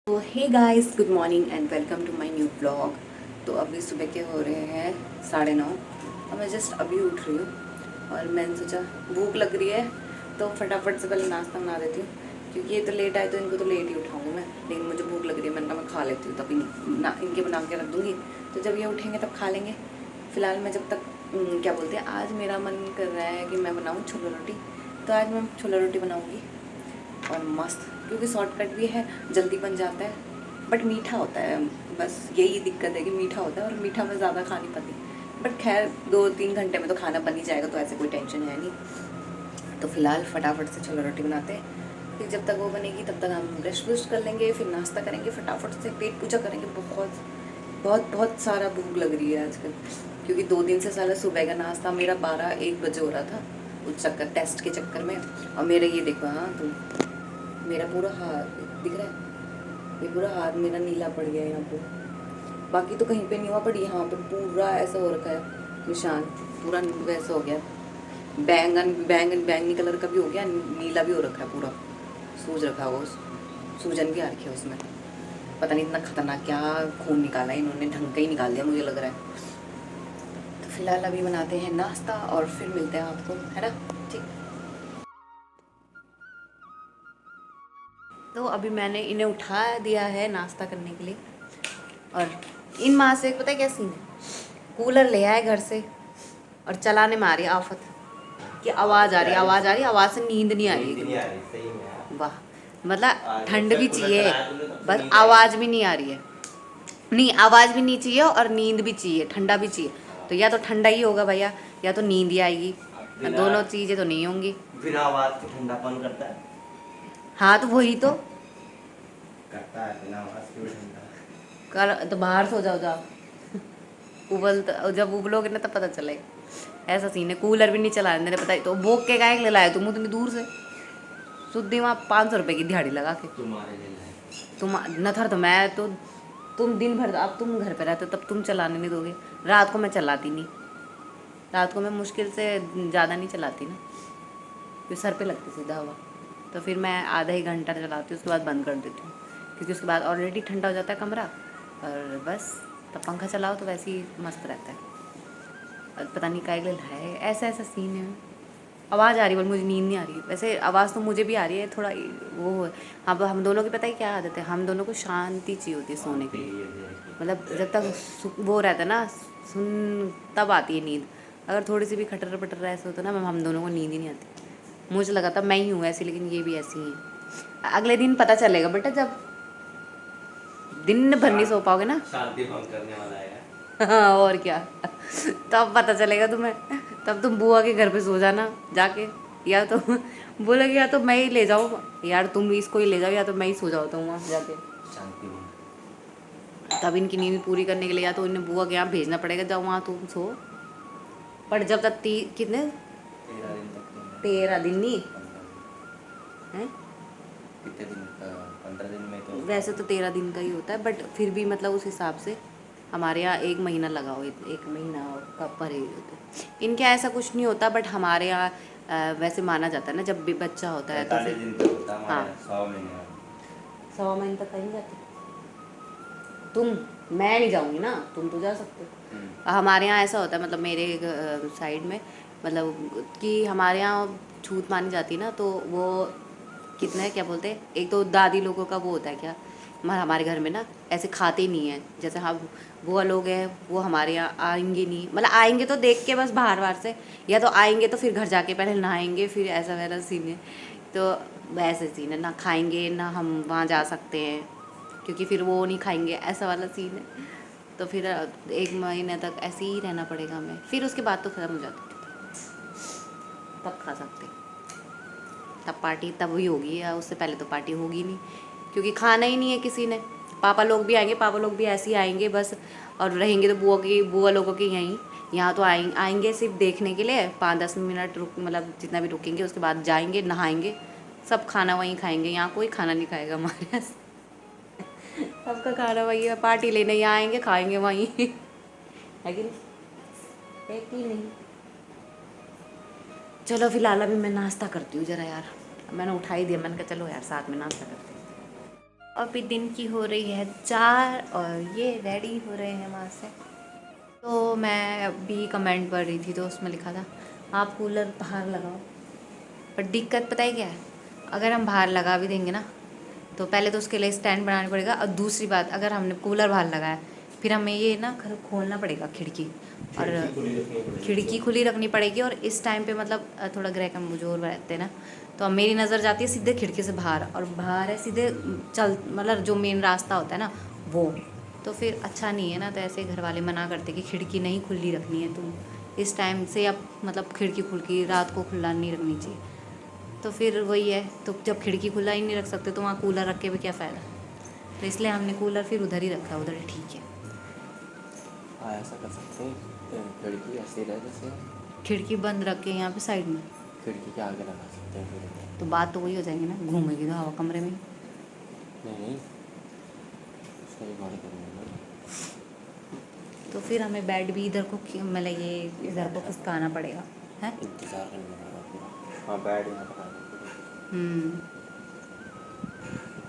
तो hey guys, good morning and welcome to my new blog. तो अभी सुबह के हो रहे हैं 9:30 और मैं जस्ट अभी उठ रही हूँ और मैंने सोचा भूख लग रही है तो फटाफट से पहले नाश्ता बना देती हूँ, क्योंकि ये तो लेट आए तो इनको तो लेट ही उठाऊंगी मैं। लेकिन मुझे भूख लग रही है, मैंने कहा मैं खा लेती हूँ, तभी इनके बना के रख दूँगी तो जब ये उठेंगे तब खा लेंगे। फ़िलहाल मैं जब तक क्या बोलते हैं, आज मेरा मन कर रहा है कि मैं बनाऊँ छोला रोटी, तो आज मैं छोला रोटी बनाऊँगी और मस्त, क्योंकि शॉर्टकट भी है, जल्दी बन जाता है, बट मीठा होता है। बस यही दिक्कत है कि मीठा होता है और मीठा मैं ज़्यादा खा नहीं पाती। बट खैर 2-3 घंटे में तो खाना बन ही जाएगा, तो ऐसे कोई टेंशन है नहीं। तो फिलहाल फटाफट से छोला रोटी बनाते हैं, फिर जब तक वो बनेगी तब तक हम ब्रश व्रश कर लेंगे, फिर नाश्ता करेंगे, फटाफट से पेट पूजा करेंगे। बहुत बहुत बहुत सारा भूख लग रही है आजकल, क्योंकि 2 दिन से साला सुबह का नाश्ता मेरा 12-1 बजे हो रहा था उस चक्कर टेस्ट के चक्कर में। और मेरे ये देखो, हाँ तुम, मेरा पूरा हाथ दिख रहा है, ये पूरा हाथ मेरा नीला पड़ गया है यहाँ पे। बाकी तो कहीं पे नहीं हुआ, पर यहाँ पे पूरा ऐसा हो रखा है निशान, पूरा वैसा हो गया। बैंगन बैंगन बैंगनी कलर का भी हो गया, नीला भी हो रखा है पूरा, सूज रखा है वो, सूजन भी आ रखी है उसमें। पता नहीं इतना खतरनाक क्या खून निकाला है इन्होंने, ढंग का ही निकाल दिया मुझे लग रहा है। तो फिलहाल अभी बनाते हैं नाश्ता और फिर मिलते हैं आपको, है ना? ठीक। तो अभी मैंने इन्हें उठा दिया है नाश्ता करने के लिए, और इन माँ से पता है क्या सीन है, कूलर ले आए घर से और चलाने में आ रही है आफत कि आवाज़ आ रही है, आवाज़ आ रही है, आवाज़ से नींद नहीं आ रही है। वाह, मतलब ठंड भी चाहिए, बस आवाज़ भी नहीं आ रही है। नहीं, आवाज़ भी नहीं चाहिए और नींद भी चाहिए, ठंडा भी चाहिए। तो या तो ठंडा ही होगा भैया, या तो नींद ही आएगी, दोनों चीज़ें तो नहीं होंगी। बिना आवाज के ठंडापन करता है। हाँ तो वही तो करता है, बिना आवाज के भी ठंडा। कर, तो बाहर सो जाओ जाओ, जब उबलोगे ना तब पता चलेगा। ऐसा सीन है, कूलर भी नहीं चला रहे, पता ही तो भोग के काहे के लिए लाए तुम उतनी दूर से, शुद्ध वहाँ 500 रुपये की दिहाड़ी लगा के। तुम्हारे लिए लाए। तुम न था तो मैं तो, तुम दिन भर, अब तुम घर पे रहते हो तब तुम चलाने नहीं दोगे। रात को मैं चलाती नहीं, रात को मैं मुश्किल से ज़्यादा नहीं चलाती ना, फिर सर पे लगती सीधा हवा। तो फिर मैं आधा ही घंटा चलाती हूँ, उसके बाद बंद कर देती हूँ, क्योंकि उसके बाद ऑलरेडी ठंडा हो जाता है कमरा, और बस तब पंखा चलाओ तो वैसे ही मस्त रहता है। और पता नहीं काहे के लिए लाए, ऐसा ऐसा सीन है। आवाज़ आ रही है, पर मुझे नींद नहीं आ रही। वैसे आवाज़ तो मुझे भी आ रही है थोड़ा, वो अब हम दोनों की पता है क्या आदत है, हम दोनों को शांति चाहिए होती है सोने के लिए। मतलब जब तक वो रहता है ना, सुन, तब आती है नींद। अगर थोड़ी सी भी खटर पटर ऐसा होता है ना, हम दोनों को नींद ही नहीं आती। मुझे लगा था मैं ही हूँ ऐसी, लेकिन ये भी ऐसी ही है। अगले दिन पता चलेगा बेटा, जब दिन भर नहीं सो पाओगे ना। शांति भंग करने वाला है। हाँ और क्या, तब पता चलेगा तुम्हें। तब तुम बुआ के घर पे सो जाना जाके, या तो बोलोगे या तो मैं ही ले जाऊँ यार, तुम इसको ही ले जाओ, या तो मैं ही सो जाता हूँ वहाँ जाके। शांति भंग। तब इनकी नींद पूरी करने के लिए या तो इन्हें बुआ के यहाँ भेजना पड़ेगा, जाओ वहाँ तुम सो। पर जब तक कितने 13 दिन तक तो 13 दिन नहीं 15 है, कितने दिन का, 15 दिन में तो वैसे तो 13 दिन का ही होता है, बट फिर भी मतलब उस हिसाब से हमारे यहाँ 1 महीना लगा हो, 1 महीना का परहेज होता है। इनके ऐसा कुछ नहीं होता, बट हमारे यहाँ वैसे माना जाता है ना, जब भी बच्चा होता है तो 45 फिर, दिन तक होता है हाँ, हमारे 100 महीने में। 1.25 महीने तक कहीं जाते तुम। मैं नहीं जाऊँगी ना, तुम तो जा सकते हो। हमारे यहाँ ऐसा होता है, मतलब मेरे साइड में, मतलब कि हमारे यहाँ छूत मानी जाती है ना, तो वो कितने क्या बोलते हैं, एक तो दादी लोगों का वो होता है क्या, हमारे घर में ना ऐसे खाते ही नहीं है। जैसे हम बुआ लोग हैं, वो हमारे यहाँ आएंगे नहीं, मतलब आएंगे तो देख के बस बाहर बाहर से, या तो आएंगे तो फिर घर जाके पहले नहाएंगे, फिर ऐसा वैसा सीन है। तो वैसे सीन है, ना खाएंगे ना हम वहाँ जा सकते हैं, क्योंकि फिर वो नहीं खाएंगे, ऐसा वाला सीन है। तो फिर 1 महीने तक ऐसे ही रहना पड़ेगा हमें, फिर उसके बाद तो ख़त्म हो जाती है, तब खा सकते हैं। तब पार्टी तब ही होगी, या उससे पहले तो पार्टी होगी नहीं, क्योंकि खाना ही नहीं है किसी ने। पापा लोग भी आएंगे, पापा लोग भी ऐसे ही आएंगे बस, और रहेंगे तो बुआ लोगों के यहीं। यहाँ तो आएंगे सिर्फ देखने के लिए, 5-10 मिनट रुक, मतलब जितना भी रुकेंगे, उसके बाद जाएंगे नहाएंगे, सब खाना वहीं खाएंगे। यहाँ कोई खाना नहीं खाएगा हमारे यहाँ से। सबका खाना वही है, पार्टी लेने यहाँ आएंगे, खाएंगे वहीं। है कि नहीं? है कि नहीं? चलो फिलहाल अभी मैं नाश्ता करती हूँ ज़रा यार, मैंने उठा ही दिया, मैंने कहा चलो यार साथ में नाश्ता करते हैं। अभी दिन की हो रही है 4 और ये रेडी हो रहे हैं वहाँ से। तो मैं अभी कमेंट पढ़ रही थी तो उसमें लिखा था आप कूलर बाहर लगाओ, पर दिक्कत पता है क्या है, अगर हम बाहर लगा भी देंगे ना तो पहले तो उसके लिए स्टैंड बनाना पड़ेगा, और दूसरी बात अगर हमने कूलर बाहर लगाया फिर हमें ये ना घर खोलना पड़ेगा खिड़की, और खिड़की खुली रखनी पड़ेगी। और इस टाइम पे मतलब थोड़ा ग्रह कमजोर रहते हैं ना, तो अब मेरी नज़र जाती है सीधे खिड़की से बाहर, और बाहर है सीधे चल मतलब जो मेन रास्ता होता है ना वो, तो फिर अच्छा नहीं है ना। तो ऐसे घर वाले मना करते कि खिड़की नहीं खुली रखनी है तुम इस टाइम से, अब मतलब खिड़की खुल के रात को खुला नहीं रखनी चाहिए। तो फिर वही है, तो जब खिड़की खुला ही नहीं रख सकते तो वहाँ कूलर रख के भी क्या फ़ायदा। तो इसलिए हमने कूलर फिर उधर ही रखा, उधर ही ठीक है। हाँ ऐसा कर सकते हैं, खिड़की ऐसे रहे जैसे खिड़की बंद रख के यहाँ पे साइड में, खिड़की के आगे लगा सकते हैं खिड़की। तो बात तो वही हो जाएगी ना, घूमेगी तो हवा कमरे में। नहीं सही बात करेंगे। तो फिर हमें बेड भी इधर को मतलब ये इधर को खिसकाना पड़ेगा है। इंतज़ार करना पड़ेगा पूरा। हाँ बैठ यहाँ पर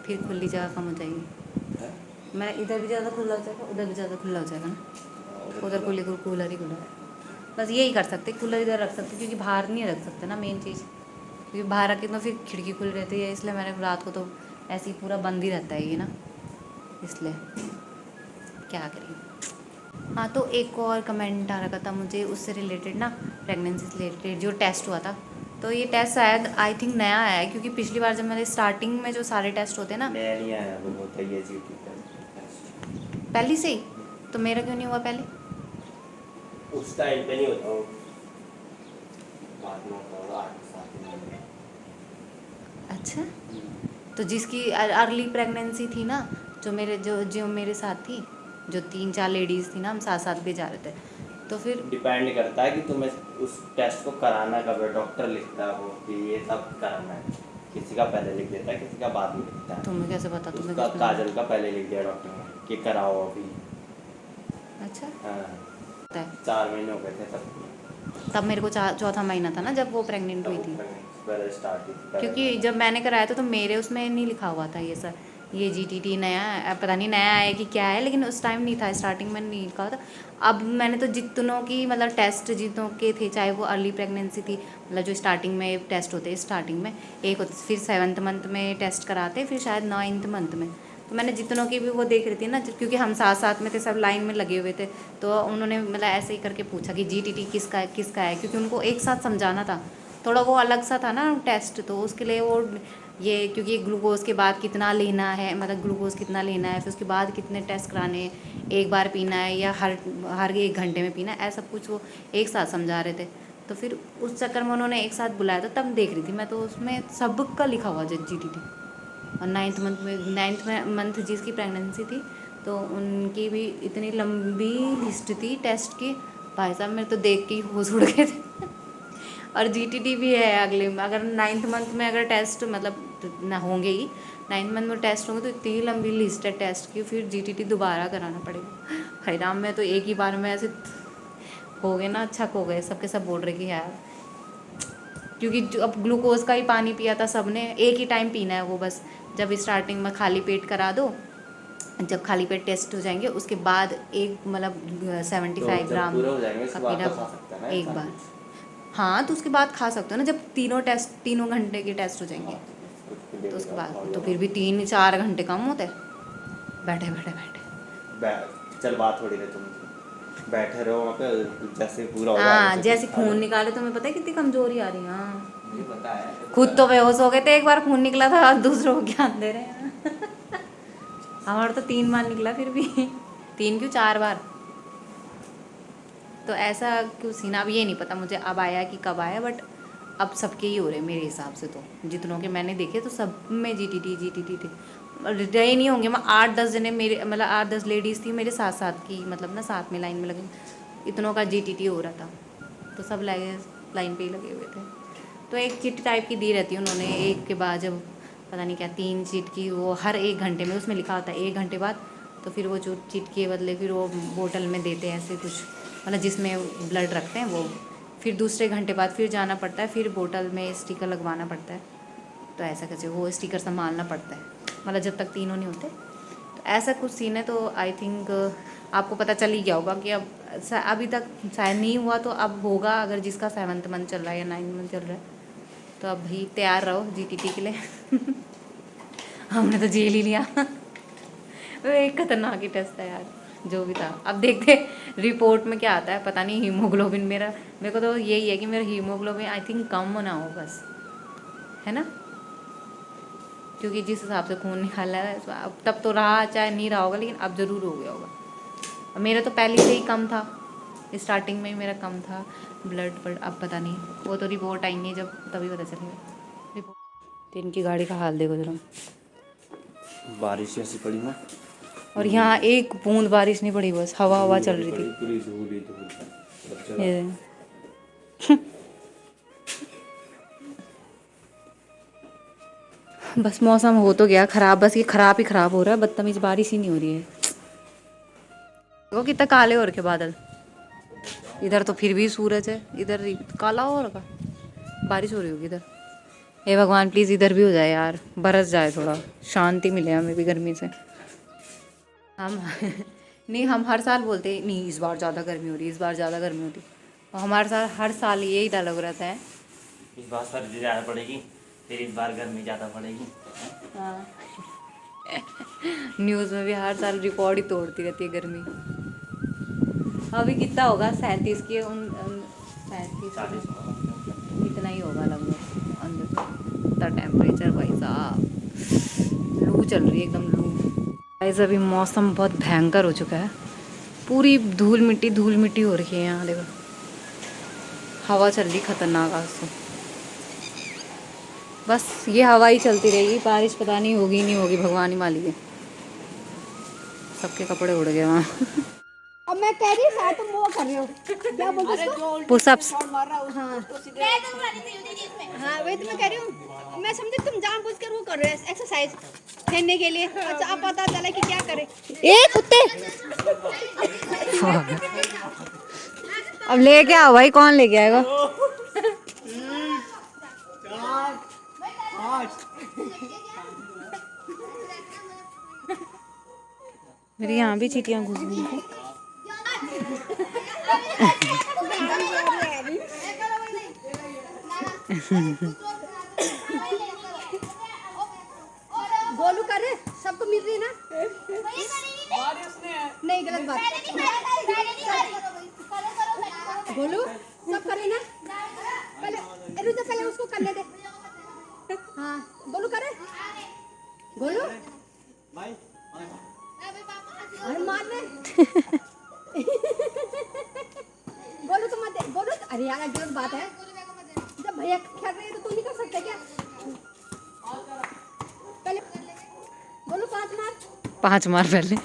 फिर खुली जगह कम हो जाएगी, है। मैं इधर भी ज़्यादा खुला हो जाएगा, उधर भी ज़्यादा खुला हो जाएगा ना। उधर खुले कूलर ही कूलर है, बस यही कर सकते, कूलर इधर रख सकते क्योंकि बाहर नहीं रख सकते ना मेन चीज़, क्योंकि बाहर रखे तो फिर खिड़की खुली रहती है, इसलिए मैंने रात को तो ऐसे ही पूरा बंद ही रहता है ये ना, इसलिए क्या करें। हाँ तो एक और कमेंट आ रखा था मुझे उससे रिलेटेड ना, प्रेगनेंसी से रिलेटेड जो टेस्ट हुआ था, तो ये टेस्ट शायद आई थिंक नया आया है, क्योंकि पिछली बार जब मैंने स्टार्टिंग में जो सारे टेस्ट होते हैं ना नया नहीं आया, वो होता ही है जीटी टेस्ट पहले से ही, तो मेरा क्यों नहीं हुआ पहले। उस टाइम पे नहीं होता वो, बाद में होता होगा 8-7 दिन में। अच्छा, तो जिसकी अर्ली प्रेगनेंसी थी ना, जो मेरे साथ थी, जो 3-4 लेडीज़ थी ना, हम साथ साथ भी जा रहे थे, तो फिर डिपेंड करता है कि तुम्हें उस टेस्ट को कराना कब है, डॉक्टर लिखता है वो कि ये सब कराना है, किसी का पहले लिख देता है किसी का बाद में लिखता है। तुम्हें कैसे पता, तुम्हें उसका कैसे काजल का पहले लिख दिया डॉक्टर ने कि कराओ अभी। अच्छा हाँ पता है। 4 महीने हो गए थे तब। तब मेरे को चौथा महीना था ना जब वो प्रेग्नेंट हुई थी, पहले स्टार्ट ही थी, क्योंकि जब मैंने कराया था तो मेरे उसमें नहीं लिखा हुआ था ये सर, ये जीटीटी नया है, पता नहीं नया है कि क्या है, लेकिन उस टाइम नहीं था, स्टार्टिंग में नहीं लिखा हुआ था। अब मैंने तो जितनों की मतलब टेस्ट जितनों के थे, चाहे वो अर्ली प्रेगनेंसी थी, मतलब जो स्टार्टिंग में टेस्ट होते हैं, स्टार्टिंग में एक होते, फिर 7th मंथ में टेस्ट कराते, फिर शायद 9th मंथ में, तो मैंने जितनों की भी वो देख रही थी ना, क्योंकि हम साथ साथ में थे, सब लाइन में लगे हुए थे, तो उन्होंने मतलब ऐसे ही करके पूछा कि जीटीटी किसका है, क्योंकि उनको एक साथ समझाना था, थोड़ा वो अलग सा था ना टेस्ट, तो उसके लिए वो ये, क्योंकि ग्लूकोज के बाद कितना लेना है, मतलब ग्लूकोज कितना लेना है, फिर उसके बाद कितने टेस्ट कराने हैं, एक बार पीना है या हर 1 घंटे में पीना है, ऐसा कुछ वो एक साथ समझा रहे थे। तो फिर उस चक्कर में उन्होंने एक साथ बुलाया था, तब देख रही थी मैं, तो उसमें सबका लिखा हुआ जीटीटी, और 9th मंथ जिसकी प्रेगनेंसी थी, तो उनकी भी इतनी लंबी लिस्ट थी टेस्ट की, भाई साहब मेरे तो देख के ही होश उड़ गए थे। और जीटीटी भी है अगले में, अगर 9th मंथ में अगर टेस्ट मतलब ना होंगे ही, 9th मंथ में टेस्ट होंगे, तो इतनी लंबी लिस्ट है टेस्ट की, फिर जीटीटी दोबारा कराना पड़ेगा। भाई राम, में तो एक ही बार में ऐसे हो गए ना, अच्छा हो गए, सबके सब बोल रहे कि यार, क्योंकि अब ग्लूकोज का ही पानी पिया था सबने, एक ही टाइम पीना है वो बस, जब स्टार्टिंग में खाली पेट करा दो, जब खाली पेट टेस्ट हो जाएंगे उसके बाद एक मतलब 75 ग्राम का पीना एक बार। हाँ तो उसके बाद खा सकते हो ना, जब तीनों घंटे के टेस्ट हो जाएंगे, तो उसके बाद तो फिर भी 3-4 घंटे कम होते हैं, बैठे बैठे बैठे। चल बात थोड़ी रहे, तुम बैठे रहो वहाँ पे, जैसे पूरा हो हाँ जाए जैसे खून निकाले, तुम्हें पता है कितनी कमजोरी आ रही है। हाँ मुझे पता है, खुद तो बेहोश हो गए थे, एक बार खून निकला था, अब दूसरों को ज्ञान दे रहे हैं। हमारा तो 3 बार निकला, फिर भी 3 क्यों 4 बार। तो ऐसा क्यों सीन, अब ये नहीं पता मुझे अब आया कि कब आया, बट अब सबके ही हो रहे मेरे हिसाब से, तो जितनों के मैंने देखे तो सब में जीटीटी थे, रहे नहीं होंगे, मैं 8-10 जने मेरे मतलब 8-10 लेडीज़ थी मेरे साथ साथ की, मतलब ना साथ में लाइन में लगे, इतनों का जीटीटी हो रहा था, तो सब लगे लाइन पे ही लगे हुए थे। तो एक चिट टाइप की दी रहती है उन्होंने, एक के बाद जब पता नहीं क्या 3 चिट की, वो हर 1 घंटे में उसमें लिखा होता है 1 घंटे बाद, तो फिर वो जो चिट के बदले फिर वो बोतल में देते हैं ऐसे कुछ, मतलब जिसमें ब्लड रखते हैं वो, फिर दूसरे घंटे बाद फिर जाना पड़ता है, फिर बोतल में स्टिकर लगवाना पड़ता है, तो ऐसा कैसे वो स्टिकर संभालना पड़ता है। मतलब जब तक तीनों नहीं होते। तो ऐसा कुछ सीन है। तो आई थिंक आपको पता चल ही गया होगा कि अब अभी तक शायद नहीं हुआ तो अब होगा, अगर जिसका 7th मंथ चल रहा है या 9th मंथ चल रहा है। तो अब भाई तैयार रहो GTT के लिए। हमने तो जेल ही लिया। वो एक खतरनाक ही टेस्ट था यार, जो भी था। अब देखते रिपोर्ट में क्या आता है, पता नहीं। हीमोग्लोबिन मेरे को तो यही है कि मेरा हीमोग्लोबिन आई थिंक कम ना हो बस, है ना, क्योंकि जिस हिसाब से खून निकाला है अब, तब तो रहा चाहे नहीं रहा होगा, लेकिन अब ज़रूर हो गया होगा। मेरा तो पहले से ही कम था, स्टार्टिंग में ही मेरा कम था ब्लड, पर अब पता नहीं, वो तो रिपोर्ट आएंगी जब, तभी पता चलेगा रिपोर्ट। तो इनकी गाड़ी का हाल देखो जरा, बारिश ऐसी पड़ी ना, और यहाँ एक बूंद बारिश नहीं पड़ी, बस हवा हवा चल रही थी। पूरी धूल ही धूल। ये बस मौसम हो तो गया खराब, बस ये खराब ही खराब हो रहा है, बदतमीज बारिश ही नहीं हो रही है। देखो कितना काले हो रखे बादल, इधर तो फिर भी सूरज है, इधर काला हो रखा, बारिश हो रही होगी इधर। हे भगवान प्लीज़ इधर भी हो जाए यार, बरस जाए, थोड़ा शांति मिले हमें भी गर्मी से। हम नहीं, हम हर साल बोलते हैं नहीं इस बार ज़्यादा गर्मी हो रही है, इस बार ज़्यादा गर्मी होती, और हमारे साथ हर साल यही डायलॉग रहता है, इस बार सर्दी ज़्यादा पड़ेगी, फिर इस बार गर्मी ज़्यादा पड़ेगी। हाँ। न्यूज़ में भी हर साल रिकॉर्ड ही तोड़ती रहती है गर्मी। अभी कितना होगा, 37 के 37 इतना ही होगा लगभग अंदर, इतना टेम्परेचर भाई साहब, लू चल रही है एकदम लू। गाइस अभी मौसम बहुत भयंकर हो चुका है, पूरी धूल मिट्टी हो रही है यहाँ देखो, हवा चल रही खतरनाक आज तो। बस ये हवा ही चलती रहेगी, बारिश पता नहीं होगी नहीं होगी, भगवान ही मालिक है। सबके कपड़े उड़ गए वहाँ। अब मैं कह रही हूँ तुम वो कर रहे हो, क्या बोलते हो, पुशअप्स। हाँ हाँ वही तो मैं कह रही हूँ, मैं समझी तुम जानबूझ कर वो कर रहे हो एक्सरसाइज खेलने के लिए। अच्छा अब पता चला कि क्या करे। ए कुत्ते, अब लेके आओ भाई, कौन लेके आएगा। मेरे यहाँ भी चींटियाँ घुस गई हैं। गोलू करे, सबको मिल रही ना, नहीं गलत बात। गोलू सब करे ना, पहले रुक जा, पहले उसको करने दे। हाँ गोलू करे, गोलू अरे मार ले। गोलू तो मत दे, गोलू अरे यार गलत बात है, जब भैया खेल रहे हैं तो तुम नहीं कर सकते क्या। पहले गोलू 5 मार, 5 मार पहले।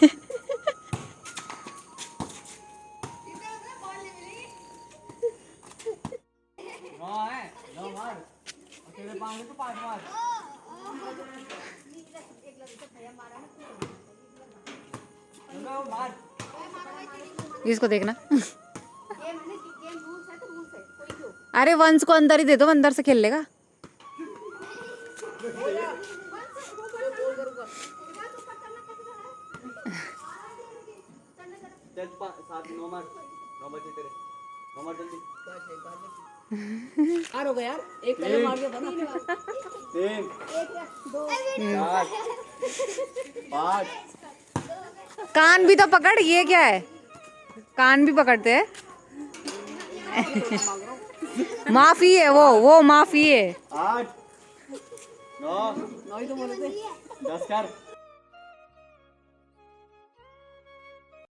इसको देखना। अरे वंश को अंदर ही दे दो, अंदर से खेल लेगा। हो गया यार, एक पहले मार के बना। 3 2 4 5 कान भी तो पकड़, ये क्या है, कान भी पकड़ते हैं। माफी है वो माफी है। 8 9 10 कर